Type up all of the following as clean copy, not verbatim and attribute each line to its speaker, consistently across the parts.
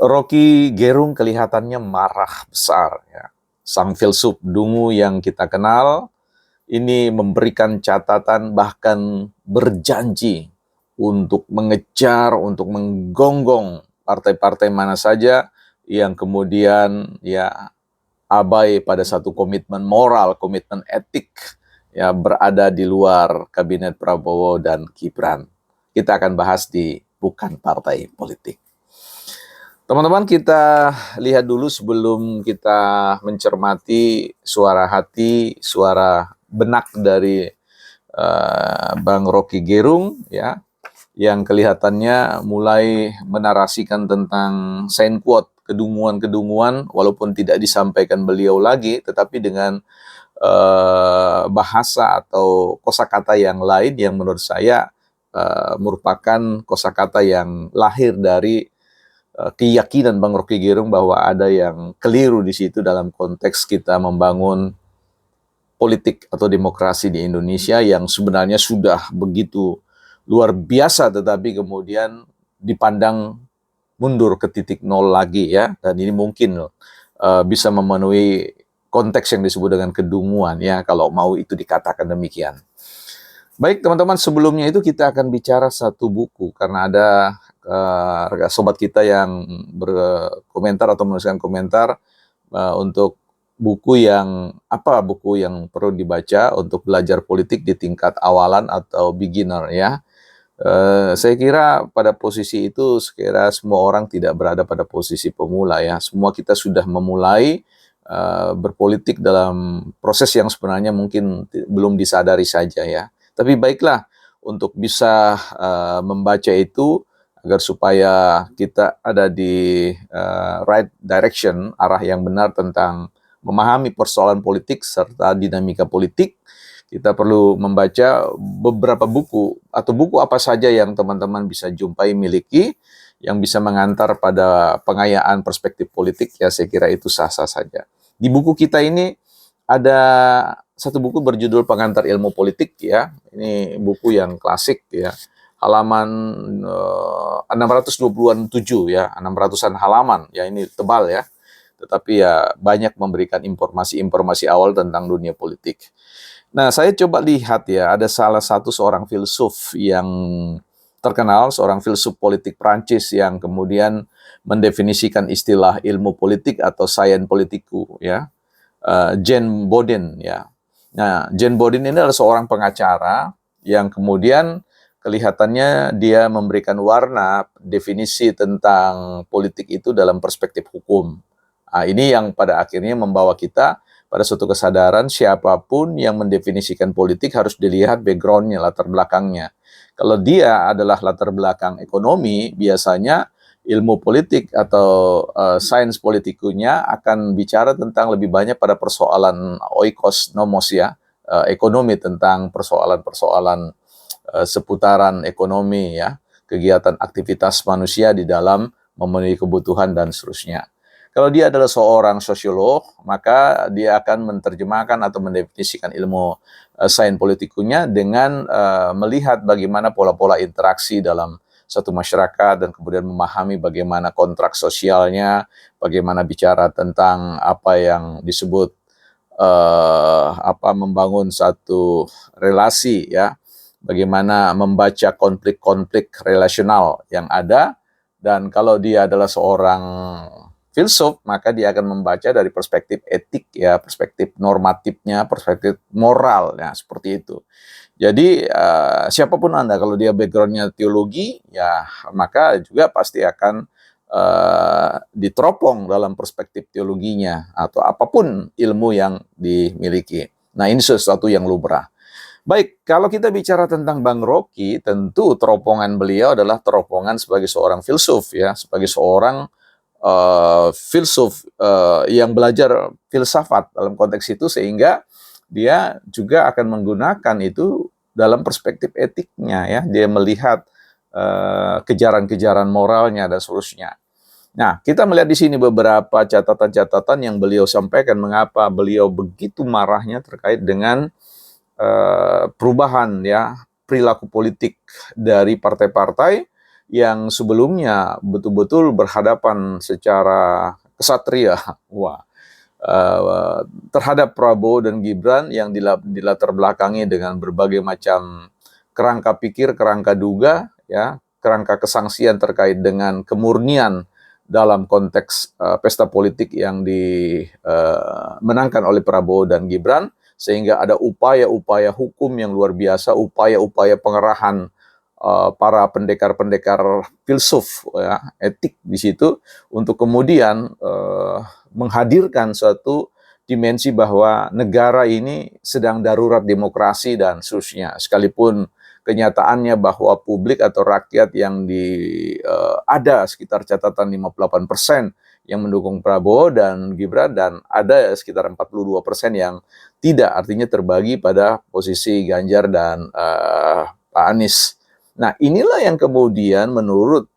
Speaker 1: Rocky Gerung kelihatannya marah besar ya. Sang filsuf dungu yang kita kenal ini memberikan catatan bahkan berjanji untuk mengejar, untuk menggonggong partai-partai mana saja yang kemudian ya abai pada satu komitmen moral, komitmen etik ya berada di luar kabinet Prabowo dan Gibran. Kita akan bahas di Bukan Partai Politik. Teman-teman, kita lihat dulu sebelum kita mencermati suara hati, suara benak dari Bang Rocky Gerung ya, yang kelihatannya mulai menarasikan tentang sign quote kedunguan-kedunguan, walaupun tidak disampaikan beliau lagi, tetapi dengan bahasa atau kosakata yang lain yang menurut saya merupakan kosakata yang lahir dari keyakinan Bang Rocky Gerung bahwa ada yang keliru di situ dalam konteks kita membangun politik atau demokrasi di Indonesia yang sebenarnya sudah begitu luar biasa, tetapi kemudian dipandang mundur ke titik nol lagi ya, dan ini mungkin bisa memenuhi konteks yang disebut dengan kedunguan ya, kalau mau itu dikatakan demikian. Baik teman-teman, sebelumnya itu kita akan bicara satu buku, karena ada sobat kita yang berkomentar atau menuliskan komentar untuk buku yang perlu dibaca untuk belajar politik di tingkat awalan atau beginner ya. Saya kira pada posisi itu, sekira semua orang tidak berada pada posisi pemula ya. Semua kita sudah memulai berpolitik dalam proses yang sebenarnya mungkin belum disadari saja ya. Tapi baiklah untuk bisa membaca itu agar supaya kita ada di right direction, arah yang benar tentang memahami persoalan politik serta dinamika politik. Kita perlu membaca beberapa buku atau buku apa saja yang teman-teman bisa jumpai miliki yang bisa mengantar pada pengayaan perspektif politik ya, saya kira itu sah-sah saja. Di buku kita ini ada satu buku berjudul Pengantar Ilmu Politik ya. Ini buku yang klasik ya. Halaman 627 ya, 600-an halaman. Ya ini tebal ya. Tetapi ya banyak memberikan informasi-informasi awal tentang dunia politik. Nah, saya coba lihat ya, ada salah satu seorang filsuf yang terkenal, seorang filsuf politik Prancis yang kemudian mendefinisikan istilah ilmu politik atau sains politiku ya. Jean Bodin ya. Nah, Jean Bodin ini adalah seorang pengacara yang kemudian kelihatannya dia memberikan warna definisi tentang politik itu dalam perspektif hukum. Nah, ini yang pada akhirnya membawa kita pada suatu kesadaran siapapun yang mendefinisikan politik harus dilihat background-nya, latar belakangnya. Kalau dia adalah latar belakang ekonomi, biasanya ilmu politik atau sains politikunya akan bicara tentang lebih banyak pada persoalan oikos nomos ya, ekonomi, tentang persoalan-persoalan seputaran ekonomi ya, kegiatan aktivitas manusia di dalam memenuhi kebutuhan dan seterusnya. Kalau dia adalah seorang sosiolog, maka dia akan menerjemahkan atau mendefinisikan ilmu sains politikunya dengan melihat bagaimana pola-pola interaksi dalam satu masyarakat dan kemudian memahami bagaimana kontrak sosialnya, bagaimana bicara tentang apa yang disebut membangun satu relasi ya, bagaimana membaca konflik-konflik relasional yang ada. Dan kalau dia adalah seorang filsuf, maka dia akan membaca dari perspektif etik ya, perspektif normatifnya, perspektif moral ya, seperti itu. Jadi siapapun Anda, kalau dia background-nya teologi ya, maka juga pasti akan diteropong dalam perspektif teologinya atau apapun ilmu yang dimiliki. Nah, ini sesuatu yang lumrah. Baik, kalau kita bicara tentang Bang Rocky, tentu teropongan beliau adalah teropongan sebagai seorang filsuf ya, sebagai seorang filsuf yang belajar filsafat dalam konteks itu, sehingga dia juga akan menggunakan itu dalam perspektif etiknya ya, dia melihat kejaran-kejaran moralnya dan seterusnya. Nah, kita melihat di sini beberapa catatan-catatan yang beliau sampaikan mengapa beliau begitu marahnya terkait dengan perubahan ya perilaku politik dari partai-partai yang sebelumnya betul-betul berhadapan secara kesatria, wah, terhadap Prabowo dan Gibran yang dilatar belakangi dengan berbagai macam kerangka pikir, kerangka duga, ya, kerangka kesangsian terkait dengan kemurnian dalam konteks pesta politik yang dimenangkan oleh Prabowo dan Gibran, sehingga ada upaya-upaya hukum yang luar biasa, upaya-upaya pengerahan para pendekar-pendekar filsuf, ya, etik di situ untuk kemudian menghadirkan suatu dimensi bahwa negara ini sedang darurat demokrasi dan seterusnya, sekalipun kenyataannya bahwa publik atau rakyat yang ada sekitar catatan 58% yang mendukung Prabowo dan Gibran, dan ada sekitar 42% yang tidak, artinya terbagi pada posisi Ganjar dan Pak Anies. Nah, inilah yang kemudian menurut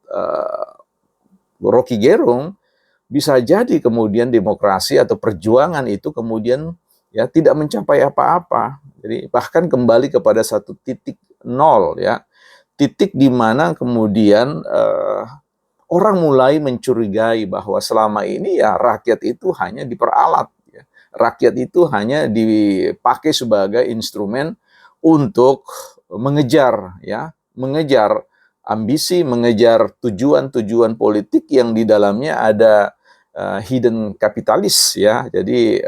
Speaker 1: Rocky Gerung bisa jadi kemudian demokrasi atau perjuangan itu kemudian ya tidak mencapai apa-apa. Jadi bahkan kembali kepada satu titik nol, ya. Titik di mana kemudian orang mulai mencurigai bahwa selama ini ya rakyat itu hanya diperalat, ya. Rakyat itu hanya dipakai sebagai instrumen untuk mengejar, ya, mengejar ambisi, mengejar tujuan-tujuan politik yang di dalamnya ada hidden kapitalis, ya. Jadi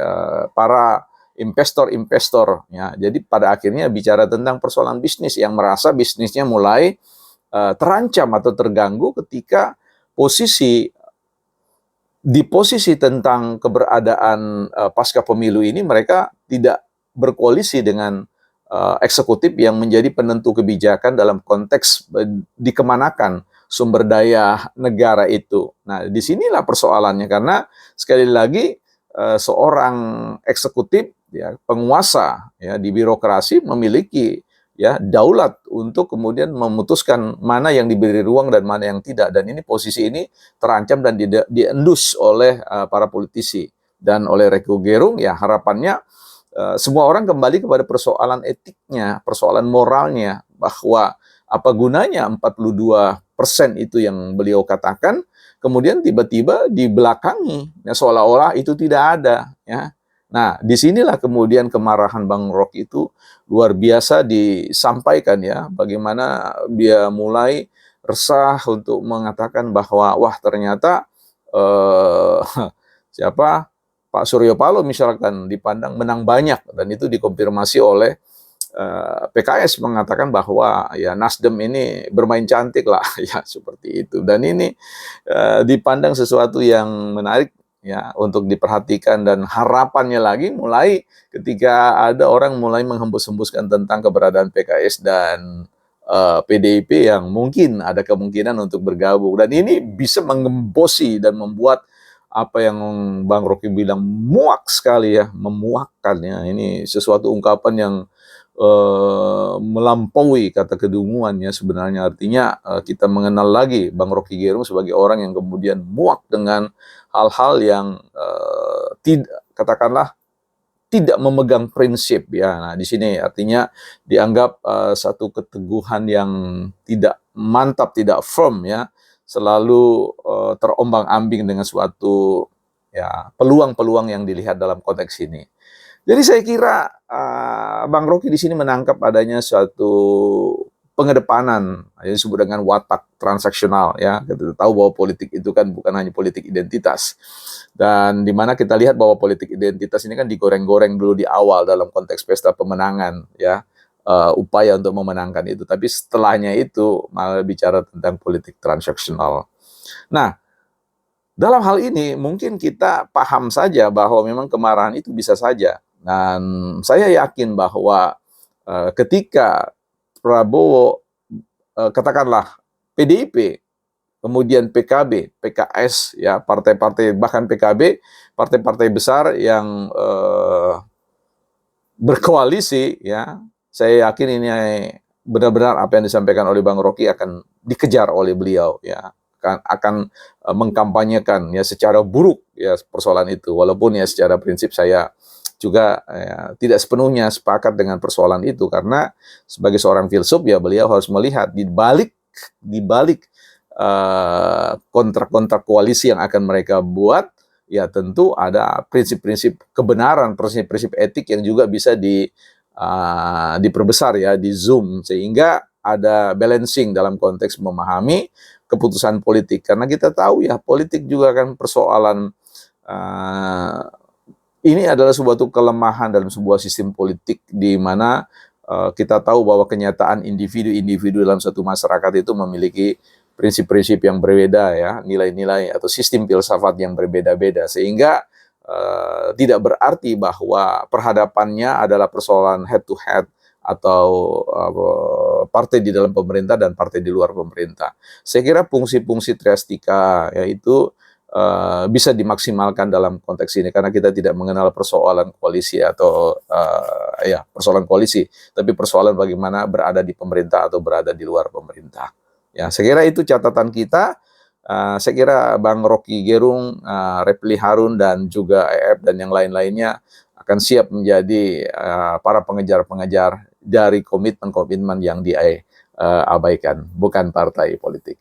Speaker 1: para investor-investor, ya. Jadi pada akhirnya bicara tentang persoalan bisnis yang merasa bisnisnya mulai terancam atau terganggu ketika di posisi tentang keberadaan pasca pemilu ini mereka tidak berkoalisi dengan eksekutif yang menjadi penentu kebijakan dalam konteks dikemanakan sumber daya negara itu. Nah, disinilah persoalannya, karena sekali lagi seorang eksekutif, ya, penguasa, ya, di birokrasi memiliki, ya, daulat untuk kemudian memutuskan mana yang diberi ruang dan mana yang tidak, dan ini posisi ini terancam dan diendus oleh para politisi dan oleh Rocky Gerung. Ya, harapannya semua orang kembali kepada persoalan etiknya, persoalan moralnya, bahwa apa gunanya 42% itu yang beliau katakan, kemudian tiba-tiba dibelakangi, ya, seolah-olah itu tidak ada, ya. Nah, disinilah kemudian kemarahan Bang Rocky itu luar biasa disampaikan, ya, bagaimana dia mulai resah untuk mengatakan bahwa wah ternyata siapa Pak Surya Paloh misalkan dipandang menang banyak, dan itu dikonfirmasi oleh PKS mengatakan bahwa ya Nasdem ini bermain cantik lah, ya, seperti itu. Dan ini dipandang sesuatu yang menarik, ya, untuk diperhatikan, dan harapannya lagi mulai ketika ada orang mulai menghembus-hembuskan tentang keberadaan PKS dan PDIP yang mungkin ada kemungkinan untuk bergabung, dan ini bisa mengembosi dan membuat apa yang Bang Rocky bilang muak sekali, ya, memuakkan, ya. Ini sesuatu ungkapan yang melampaui kata kedunguan, ya, sebenarnya. Artinya kita mengenal lagi Bang Rocky Gerung sebagai orang yang kemudian muak dengan hal-hal yang katakanlah tidak memegang prinsip, ya. Nah, di sini artinya dianggap satu keteguhan yang tidak mantap, tidak firm, ya, selalu terombang-ambing dengan suatu, ya, peluang-peluang yang dilihat dalam konteks ini. Jadi saya kira Bang Rocky di sini menangkap adanya suatu pengedepanan yang disebut dengan watak transaksional, ya. Kita tahu bahwa politik itu kan bukan hanya politik identitas, dan di mana kita lihat bahwa politik identitas ini kan digoreng-goreng dulu di awal dalam konteks pesta pemenangan, ya, upaya untuk memenangkan itu, tapi setelahnya itu malah bicara tentang politik transaksional. Nah, dalam hal ini mungkin kita paham saja bahwa memang kemarahan itu bisa saja. Dan saya yakin bahwa ketika Prabowo, katakanlah PDIP, kemudian PKB, PKS, ya, partai-partai, bahkan PKB, partai-partai besar yang berkoalisi, ya, saya yakin ini benar-benar apa yang disampaikan oleh Bang Rocky akan dikejar oleh beliau, ya, akan mengkampanyekan, ya, secara buruk, ya, persoalan itu. Walaupun, ya, secara prinsip saya juga tidak sepenuhnya sepakat dengan persoalan itu, karena sebagai seorang filsuf, ya, beliau harus melihat di balik kontrak-kontrak koalisi yang akan mereka buat, ya tentu ada prinsip-prinsip kebenaran, prinsip-prinsip etik yang juga bisa diperbesar ya, di zoom, sehingga ada balancing dalam konteks memahami keputusan politik. Karena kita tahu ya, politik juga kan persoalan, ini adalah suatu kelemahan dalam sebuah sistem politik di mana kita tahu bahwa kenyataan individu-individu dalam satu masyarakat itu memiliki prinsip-prinsip yang berbeda ya, nilai-nilai atau sistem filsafat yang berbeda-beda, sehingga tidak berarti bahwa perhadapannya adalah persoalan head to head atau partai di dalam pemerintah dan partai di luar pemerintah. Saya kira fungsi-fungsi triastika yaitu bisa dimaksimalkan dalam konteks ini, karena kita tidak mengenal persoalan koalisi atau persoalan koalisi, tapi persoalan bagaimana berada di pemerintah atau berada di luar pemerintah. Ya, saya kira itu catatan kita. Saya kira Bang Rocky Gerung, Repli Harun, dan juga EF dan yang lain-lainnya akan siap menjadi para pengejar-pengejar dari komitmen-komitmen yang diabaikan, bukan partai politik.